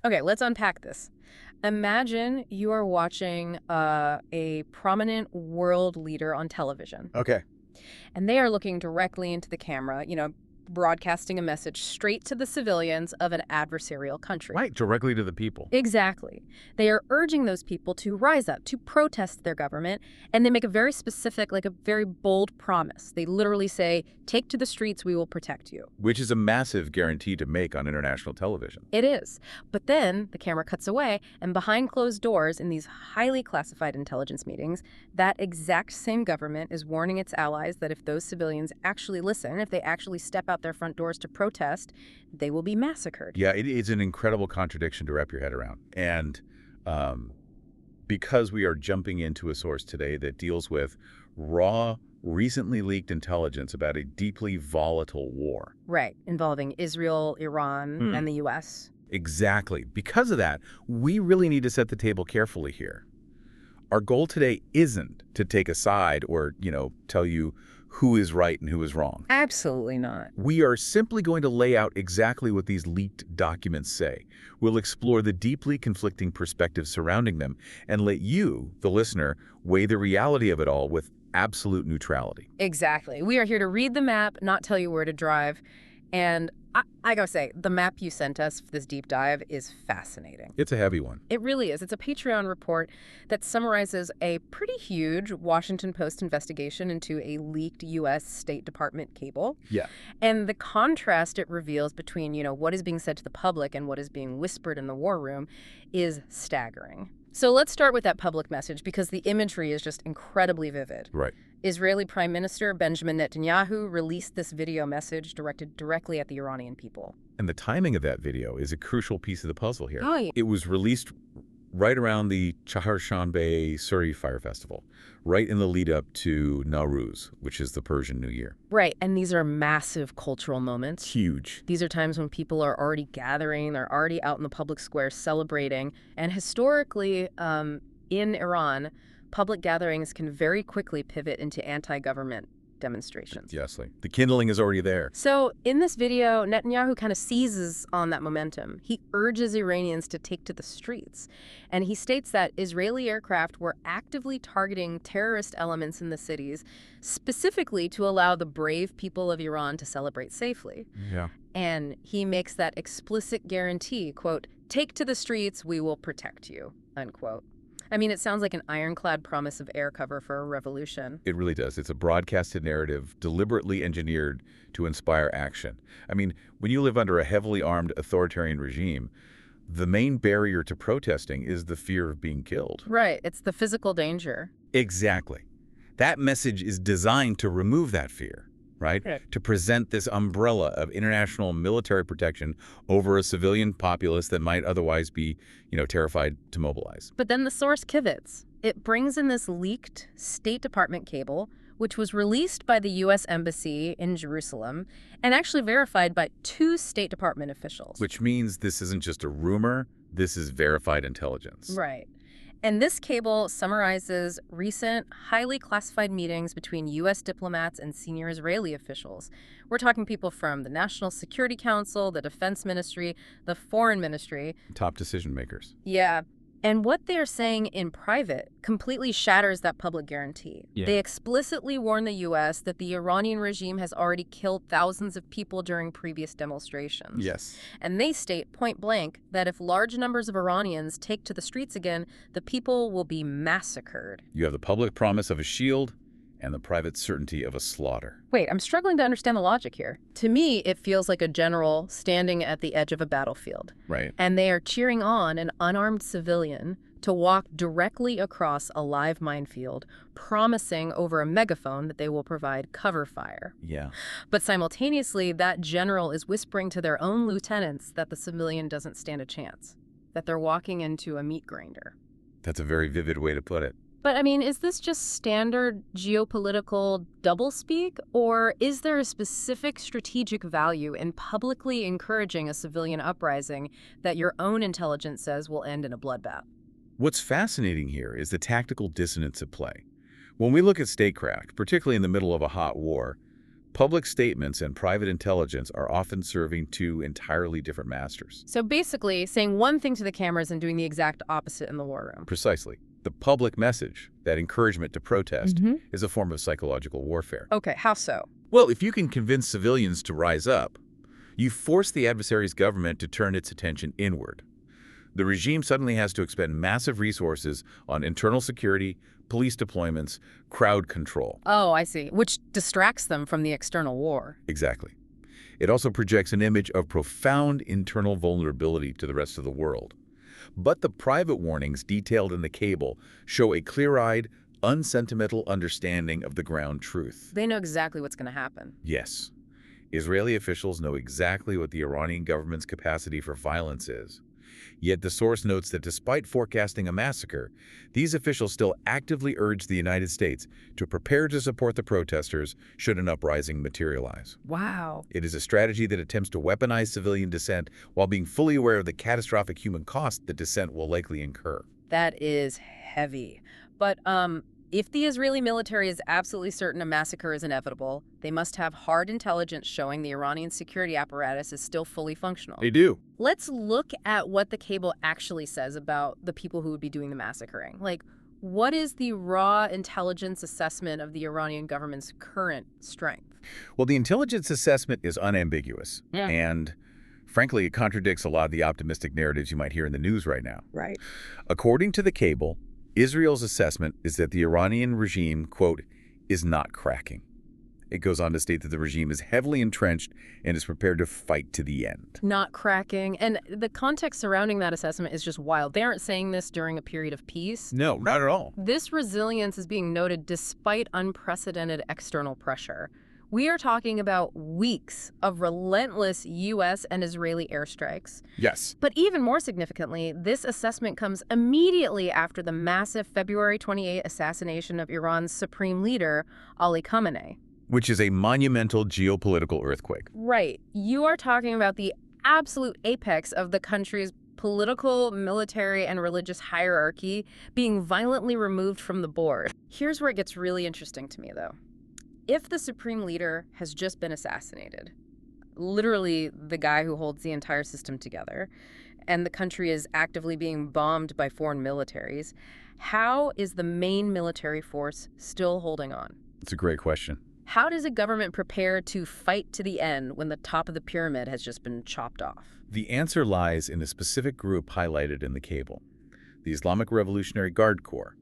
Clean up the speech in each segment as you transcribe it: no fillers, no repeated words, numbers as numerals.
Okay, let's unpack this. Imagine you are watching a prominent world leader on television, Okay. and they are looking directly into the camera, broadcasting a message straight to the civilians of an adversarial country. Right, directly to the people. Exactly. They are urging those people to rise up, to protest their government, and they make a very specific, like a very bold promise. They literally say, take to the streets, we will protect you. Which is a massive guarantee to make on international television. It is. But then the camera cuts away, and behind closed doors in these highly classified intelligence meetings, that exact same government is warning its allies that if those civilians actually listen, if they actually step out their front doors to protest, they will be massacred. Yeah, it is an incredible contradiction to wrap your head around. And because we are jumping into a source today that deals with raw, recently leaked intelligence about a deeply volatile war. Right, involving Israel, Iran, and the U.S. Exactly. Because of that, we really need to set the table carefully here. Our goal today isn't to take a side or, tell you who is right and who is wrong. Absolutely not. We are simply going to lay out exactly what these leaked documents say. We'll explore the deeply conflicting perspectives surrounding them and let you, the listener, weigh the reality of it all with absolute neutrality. Exactly. We are here to read the map, not tell you where to drive. And I gotta say, the map you sent us for this deep dive is fascinating. It's a heavy one. It really is. It's a Patreon report that summarizes a pretty huge Washington Post investigation into a leaked U.S. State Department cable. Yeah. And the contrast it reveals between, what is being said to the public and what is being whispered in the war room is staggering. So let's start with that public message because the imagery is just incredibly vivid. Right. Israeli Prime Minister Benjamin Netanyahu released this video message directed directly at the Iranian people. And the timing of that video is a crucial piece of the puzzle here. Oh, yeah. It was released right around the Chaharshanbe Suri Fire Festival, right in the lead up to Nowruz, which is the Persian New Year. Right, and these are massive cultural moments. Huge. These are times when people are already gathering, they're already out in the public square celebrating. And historically, in Iran, public gatherings can very quickly pivot into anti-government demonstrations. Yes, the kindling is already there. So in this video, Netanyahu kind of seizes on that momentum. He urges Iranians to take to the streets. And he states that Israeli aircraft were actively targeting terrorist elements in the cities, specifically to allow the brave people of Iran to celebrate safely. Yeah. And he makes that explicit guarantee, quote, take to the streets, we will protect you, unquote. I mean, it sounds like an ironclad promise of air cover for a revolution. It really does. It's a broadcasted narrative deliberately engineered to inspire action. I mean, when you live under a heavily armed authoritarian regime, the main barrier to protesting is the fear of being killed. Right. It's the physical danger. Exactly. That message is designed to remove that fear, right? Correct. To present this umbrella of international military protection over a civilian populace that might otherwise be, terrified to mobilize. But then the source pivots. It brings in this leaked State Department cable, which was released by the U.S. Embassy in Jerusalem and actually verified by 2 State Department officials. Which means this isn't just a rumor, this is verified intelligence. Right. And this cable summarizes recent, highly classified meetings between U.S. diplomats and senior Israeli officials. We're talking people from the National Security Council, the Defense Ministry, the Foreign Ministry. Top decision makers. Yeah. And what they're saying in private completely shatters that public guarantee. Yeah. They explicitly warn the U.S. that the Iranian regime has already killed thousands of people during previous demonstrations. Yes. And they state point blank that if large numbers of Iranians take to the streets again, the people will be massacred. You have the public promise of a shield and the private certainty of a slaughter. Wait, I'm struggling to understand the logic here. To me, it feels like a general standing at the edge of a battlefield. Right. And they are cheering on an unarmed civilian to walk directly across a live minefield, promising over a megaphone that they will provide cover fire. Yeah. But simultaneously, that general is whispering to their own lieutenants that the civilian doesn't stand a chance, that they're walking into a meat grinder. That's a very vivid way to put it. But, I mean, is this just standard geopolitical doublespeak, or is there a specific strategic value in publicly encouraging a civilian uprising that your own intelligence says will end in a bloodbath? What's fascinating here is the tactical dissonance at play. When we look at statecraft, particularly in the middle of a hot war, Public statements and private intelligence are often serving two entirely different masters. So basically, saying one thing to the cameras and doing the exact opposite in the war room. Precisely. The public message, that encouragement to protest, Mm-hmm. is a form of psychological warfare. Okay, how so? Well, if you can convince civilians to rise up, you force the adversary's government to turn its attention inward. The regime suddenly has to expend massive resources on internal security, police deployments, crowd control. Oh, I see. Which distracts them from the external war. Exactly. It also projects an image of profound internal vulnerability to the rest of the world. But the private warnings detailed in the cable show a clear-eyed, unsentimental understanding of the ground truth. They know exactly what's going to happen. Yes, Israeli officials know exactly what the Iranian government's capacity for violence is. Yet the source notes that despite forecasting a massacre, these officials still actively urge the United States to prepare to support the protesters should an uprising materialize. Wow. It is a strategy that attempts to weaponize civilian dissent while being fully aware of the catastrophic human cost that dissent will likely incur. That is heavy. But if the Israeli military is absolutely certain a massacre is inevitable, they must have hard intelligence showing the Iranian security apparatus is still fully functional. They do. Let's look at what the cable actually says about the people who would be doing the massacring. Like, what is the raw intelligence assessment of the Iranian government's current strength? Well, the intelligence assessment is unambiguous. Yeah. And frankly, it contradicts a lot of the optimistic narratives you might hear in the news right now. Right. According to the cable, Israel's assessment is that the Iranian regime, quote, is not cracking. It goes on to state that the regime is heavily entrenched and is prepared to fight to the end. Not cracking. And the context surrounding that assessment is just wild. They aren't saying this during a period of peace. No, not at all. This resilience is being noted despite unprecedented external pressure. We are talking about weeks of relentless U.S. and Israeli airstrikes. Yes. But even more significantly, this assessment comes immediately after the massive February 28 assassination of Iran's supreme leader, Ali Khamenei. Which is a monumental geopolitical earthquake. Right. You are talking about the absolute apex of the country's political, military, and religious hierarchy being violently removed from the board. Here's where it gets really interesting to me, though. If the supreme leader has just been assassinated, literally the guy who holds the entire system together, and the country is actively being bombed by foreign militaries, how is the main military force still holding on? It's a great question. How does a government prepare to fight to the end when the top of the pyramid has just been chopped off? The answer lies in a specific group highlighted in the cable, the Islamic Revolutionary Guard Corps,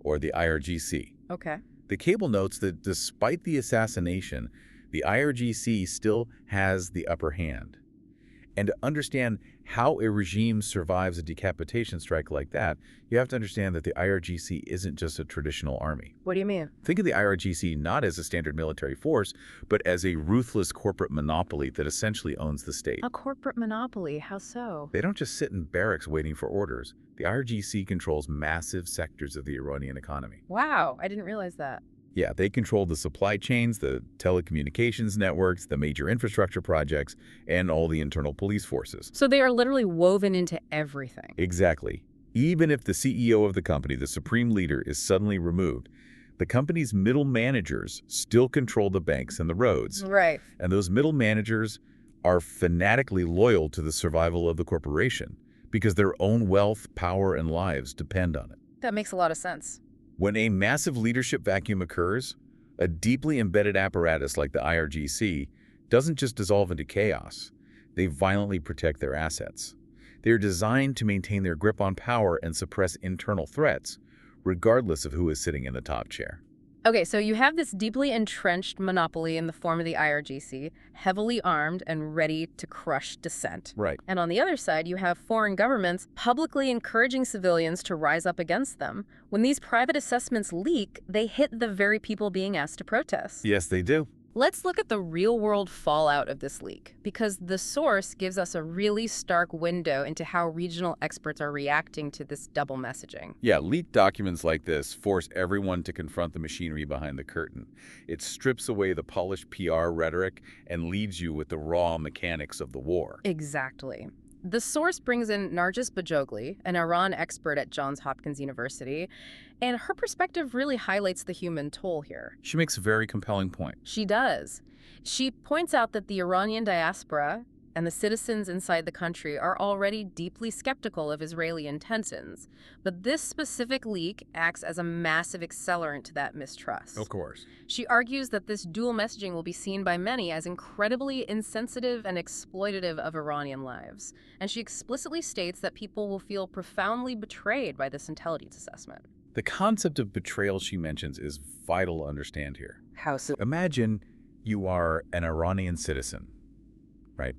or the IRGC. Okay. The cable notes that despite the assassination, the IRGC still has the upper hand. And to understand how a regime survives a decapitation strike like that, you have to understand that the IRGC isn't just a traditional army. What do you mean? Think of the IRGC not as a standard military force, but as a ruthless corporate monopoly that essentially owns the state. A corporate monopoly. How so? They don't just sit in barracks waiting for orders. The IRGC controls massive sectors of the Iranian economy. Wow, I didn't realize that. Yeah, they control the supply chains, the telecommunications networks, the major infrastructure projects, and all the internal police forces. So they are literally woven into everything. Exactly. Even if the CEO of the company, the supreme leader, is suddenly removed, the company's middle managers still control the banks and the roads. Right. And those middle managers are fanatically loyal to the survival of the corporation because their own wealth, power, and lives depend on it. That makes a lot of sense. When a massive leadership vacuum occurs, a deeply embedded apparatus like the IRGC doesn't just dissolve into chaos. They violently protect their assets. They are designed to maintain their grip on power and suppress internal threats, regardless of who is sitting in the top chair. Okay, so you have this deeply entrenched monopoly in the form of the IRGC, heavily armed and ready to crush dissent. Right. And on the other side, you have foreign governments publicly encouraging civilians to rise up against them. When these private assessments leak, they hit the very people being asked to protest. Yes, they do. Let's look at the real-world fallout of this leak, because the source gives us a really stark window into how regional experts are reacting to this double messaging. Yeah, leaked documents like this force everyone to confront the machinery behind the curtain. It strips away the polished PR rhetoric and leaves you with the raw mechanics of the war. Exactly. The source brings in Narges Bajogli, an Iran expert at Johns Hopkins University, and her perspective really highlights the human toll here. She makes a very compelling point. She does. She points out that the Iranian diaspora and the citizens inside the country are already deeply skeptical of Israeli intentions, but this specific leak acts as a massive accelerant to that mistrust. Of course. She argues that this dual messaging will be seen by many as incredibly insensitive and exploitative of Iranian lives, and she explicitly states that people will feel profoundly betrayed by this intelligence assessment. The concept of betrayal she mentions is vital to understand here. How so? Imagine you are an Iranian citizen, right?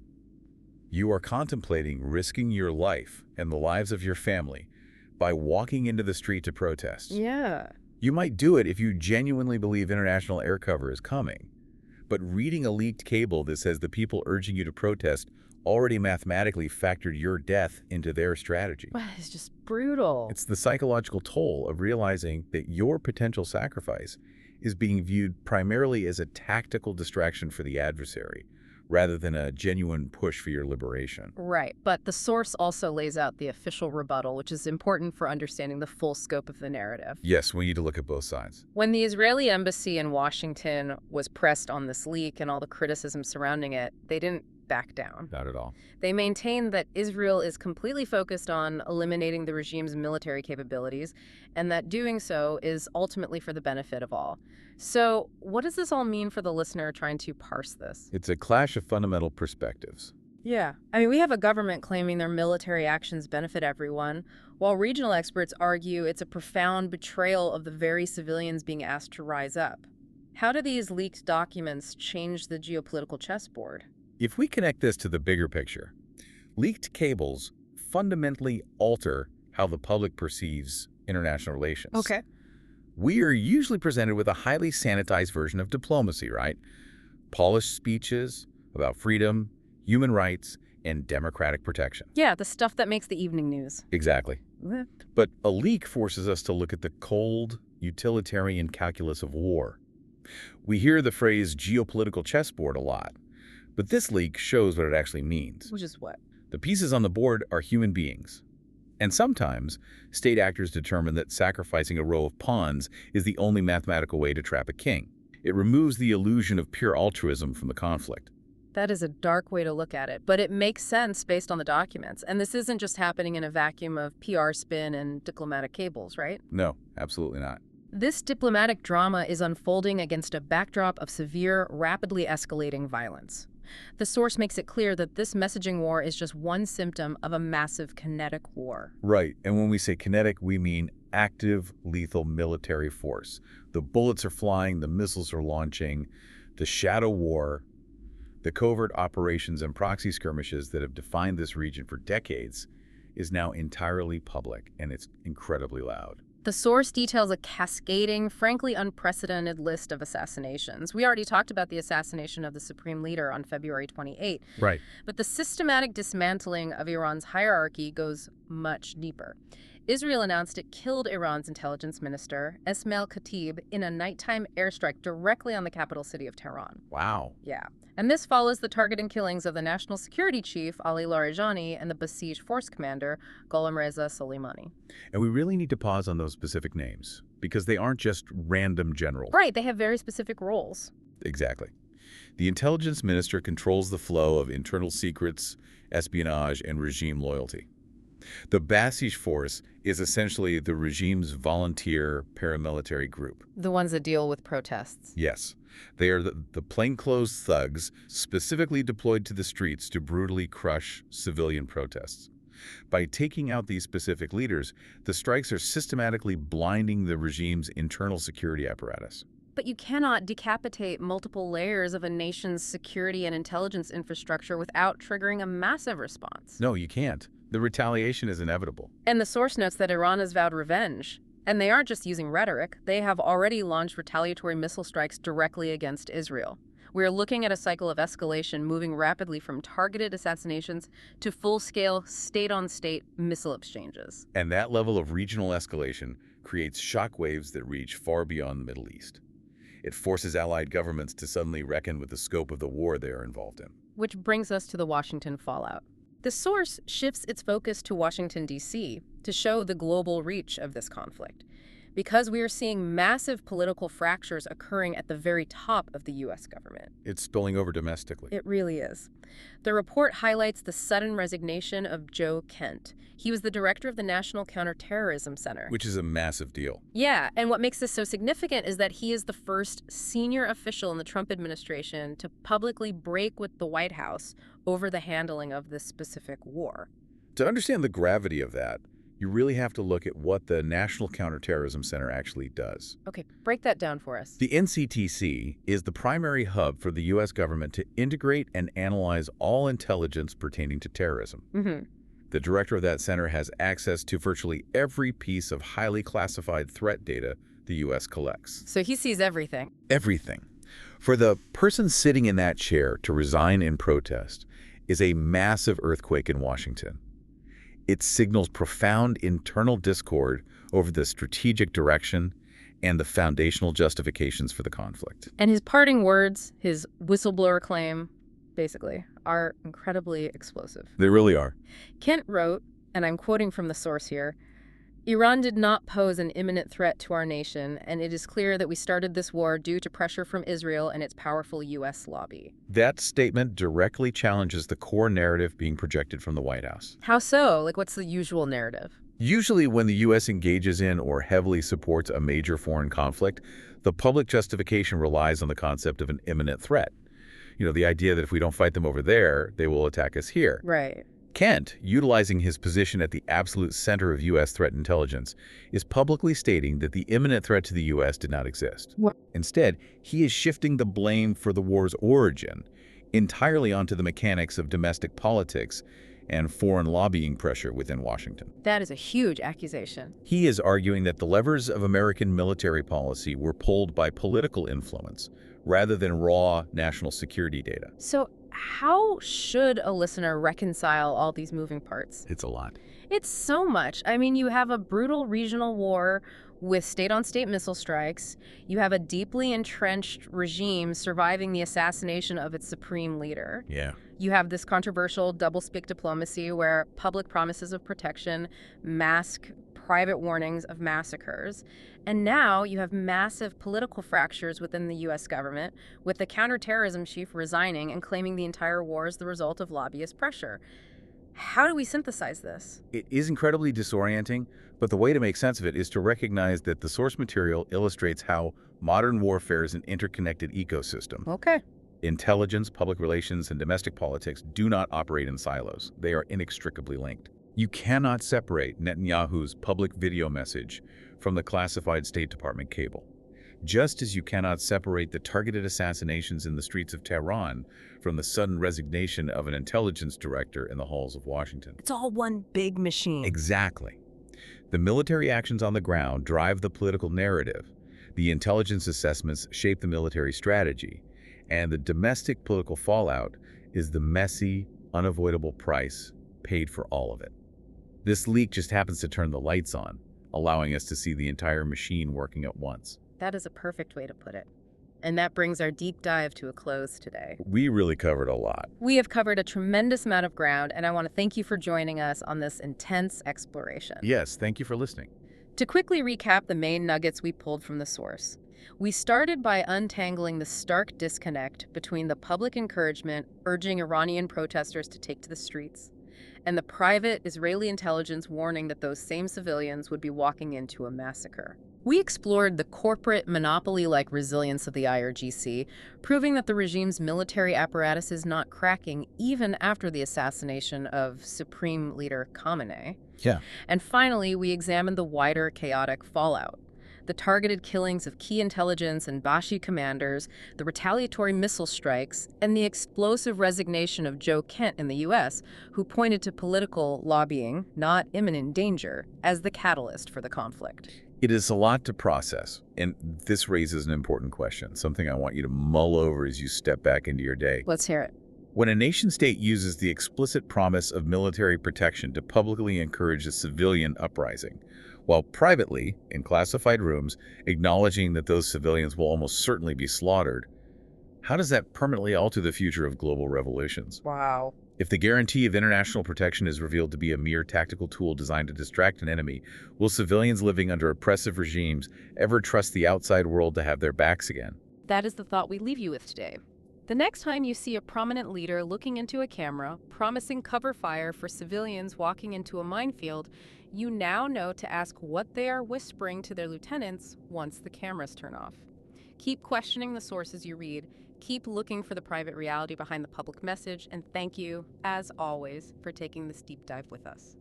You are contemplating risking your life and the lives of your family by walking into the street to protest. Yeah. You might do it if you genuinely believe international air cover is coming. But reading a leaked cable that says the people urging you to protest already mathematically factored your death into their strategy. It's just brutal. It's the psychological toll of realizing that your potential sacrifice is being viewed primarily as a tactical distraction for the adversary, rather than a genuine push for your liberation. Right, but the source also lays out the official rebuttal, which is important for understanding the full scope of the narrative. Yes, we need to look at both sides. When the Israeli embassy in Washington was pressed on this leak and all the criticism surrounding it, they didn't back down. Not at all. They maintained that Israel is completely focused on eliminating the regime's military capabilities, and that doing so is ultimately for the benefit of all. So what does this all mean for the listener trying to parse this? It's a clash of fundamental perspectives. Yeah. I mean, we have a government claiming their military actions benefit everyone, while regional experts argue it's a profound betrayal of the very civilians being asked to rise up. How do these leaked documents change the geopolitical chessboard? If we connect this to the bigger picture, leaked cables fundamentally alter how the public perceives international relations. Okay. We are usually presented with a highly sanitized version of diplomacy, right? Polished speeches about freedom, human rights, and democratic protection. Yeah, the stuff that makes the evening news. Exactly. But a leak forces us to look at the cold, utilitarian calculus of war. We hear the phrase geopolitical chessboard a lot, but this leak shows what it actually means. Which is what? The pieces on the board are human beings. And sometimes, state actors determine that sacrificing a row of pawns is the only mathematical way to trap a king. It removes the illusion of pure altruism from the conflict. That is a dark way to look at it, but it makes sense based on the documents. And this isn't just happening in a vacuum of PR spin and diplomatic cables, right? No, absolutely not. This diplomatic drama is unfolding against a backdrop of severe, rapidly escalating violence. The source makes it clear that this messaging war is just one symptom of a massive kinetic war. Right, and when we say kinetic, we mean active, lethal military force. The bullets are flying, the missiles are launching, the shadow war, the covert operations and proxy skirmishes that have defined this region for decades is now entirely public, and it's incredibly loud. The source details a cascading, frankly unprecedented list of assassinations. We already talked about the assassination of the supreme leader on February 28. Right. But the systematic dismantling of Iran's hierarchy goes much deeper. Israel announced it killed Iran's intelligence minister, Esmail Khatib, in a nighttime airstrike directly on the capital city of Tehran. Wow. Yeah. And this follows the targeted killings of the national security chief, Ali Larijani, and the Basij force commander, Gholam Reza Soleimani. And we really need to pause on those specific names, because they aren't just random generals. Right, they have very specific roles. Exactly. The intelligence minister controls the flow of internal secrets, espionage, and regime loyalty. The Basij force is essentially the regime's volunteer paramilitary group. The ones that deal with protests. Yes. They are the plainclothes thugs specifically deployed to the streets to brutally crush civilian protests. By taking out these specific leaders, the strikes are systematically blinding the regime's internal security apparatus. But you cannot decapitate multiple layers of a nation's security and intelligence infrastructure without triggering a massive response. No, you can't. The retaliation is inevitable. And the source notes that Iran has vowed revenge. And they aren't just using rhetoric. They have already launched retaliatory missile strikes directly against Israel. We're looking at a cycle of escalation moving rapidly from targeted assassinations to full-scale, state-on-state missile exchanges. And that level of regional escalation creates shockwaves that reach far beyond the Middle East. It forces allied governments to suddenly reckon with the scope of the war they are involved in. Which brings us to the Washington fallout. The source shifts its focus to Washington, D.C. to show the global reach of this conflict. because we are seeing massive political fractures occurring at the very top of the U.S. government. It's spilling over domestically. It really is. The report highlights the sudden resignation of Joe Kent. He was the director of the National Counterterrorism Center. Which is a massive deal. Yeah, and what makes this so significant is that he is the first senior official in the Trump administration to publicly break with the White House over the handling of this specific war. To understand the gravity of that, you really have to look at what the National Counterterrorism Center actually does. Okay, break that down for us. The NCTC is the primary hub for the U.S. government to integrate and analyze all intelligence pertaining to terrorism. The director of that center has access to virtually every piece of highly classified threat data the U.S. collects. So he sees everything. Everything. For the person sitting in that chair to resign in protest is a massive earthquake in Washington. It signals profound internal discord over the strategic direction and the foundational justifications for the conflict. And his parting words, his whistleblower claim, basically, are incredibly explosive. They really are. Kent wrote, and I'm quoting from the source here, "Iran did not pose an imminent threat to our nation, and it is clear that we started this war due to pressure from Israel and its powerful U.S. lobby." That statement directly challenges the core narrative being projected from the White House. How so? Like, what's the usual narrative? Usually when the U.S. engages in or heavily supports a major foreign conflict, the public justification relies on the concept of an imminent threat. You know, the idea that if we don't fight them over there, they will attack us here. Right. Kent, utilizing his position at the absolute center of U.S. threat intelligence, is publicly stating that the imminent threat to the U.S. did not exist. What? Instead, he is shifting the blame for the war's origin entirely onto the mechanics of domestic politics and foreign lobbying pressure within Washington. That is a huge accusation. He is arguing that the levers of American military policy were pulled by political influence rather than raw national security data. So how should a listener reconcile all these moving parts? It's a lot. It's so much. I mean, you have a brutal regional war with state-on-state missile strikes. You have a deeply entrenched regime surviving the assassination of its supreme leader. Yeah. You have this controversial double-speak diplomacy where public promises of protection mask private warnings of massacres. And now you have massive political fractures within the U.S. government, with the counterterrorism chief resigning and claiming the entire war is the result of lobbyist pressure. How do we synthesize this? It is incredibly disorienting, but the way to make sense of it is to recognize that the source material illustrates how modern warfare is an interconnected ecosystem. Okay. Intelligence, public relations, and domestic politics do not operate in silos. They are inextricably linked. You cannot separate Netanyahu's public video message from the classified State Department cable, just as you cannot separate the targeted assassinations in the streets of Tehran from the sudden resignation of an intelligence director in the halls of Washington. It's all one big machine. Exactly. The military actions on the ground drive the political narrative, the intelligence assessments shape the military strategy, and the domestic political fallout is the messy, unavoidable price paid for all of it. This leak just happens to turn the lights on, allowing us to see the entire machine working at once. That is a perfect way to put it. And that brings our deep dive to a close today. We really covered a lot. We have covered a tremendous amount of ground, and I want to thank you for joining us on this intense exploration. Yes, thank you for listening. To quickly recap the main nuggets we pulled from the source, we started by untangling the stark disconnect between the public encouragement urging Iranian protesters to take to the streets and the private Israeli intelligence warning that those same civilians would be walking into a massacre. We explored the corporate monopoly-like resilience of the IRGC, proving that the regime's military apparatus is not cracking even after the assassination of Supreme Leader Khamenei. Yeah. And finally, we examined the wider chaotic fallout. The targeted killings of key intelligence and Bashi commanders, the retaliatory missile strikes, and the explosive resignation of Joe Kent in the U.S., who pointed to political lobbying, not imminent danger, as the catalyst for the conflict. It is a lot to process, and this raises an important question, something I want you to mull over as you step back into your day. Let's hear it. When a nation-state uses the explicit promise of military protection to publicly encourage a civilian uprising, while privately, in classified rooms, acknowledging that those civilians will almost certainly be slaughtered, how does that permanently alter the future of global revolutions? Wow. If the guarantee of international protection is revealed to be a mere tactical tool designed to distract an enemy, will civilians living under oppressive regimes ever trust the outside world to have their backs again? That is the thought we leave you with today. The next time you see a prominent leader looking into a camera, promising cover fire for civilians walking into a minefield, you now know to ask what they are whispering to their lieutenants once the cameras turn off. Keep questioning the sources you read, keep looking for the private reality behind the public message, and thank you, as always, for taking this deep dive with us.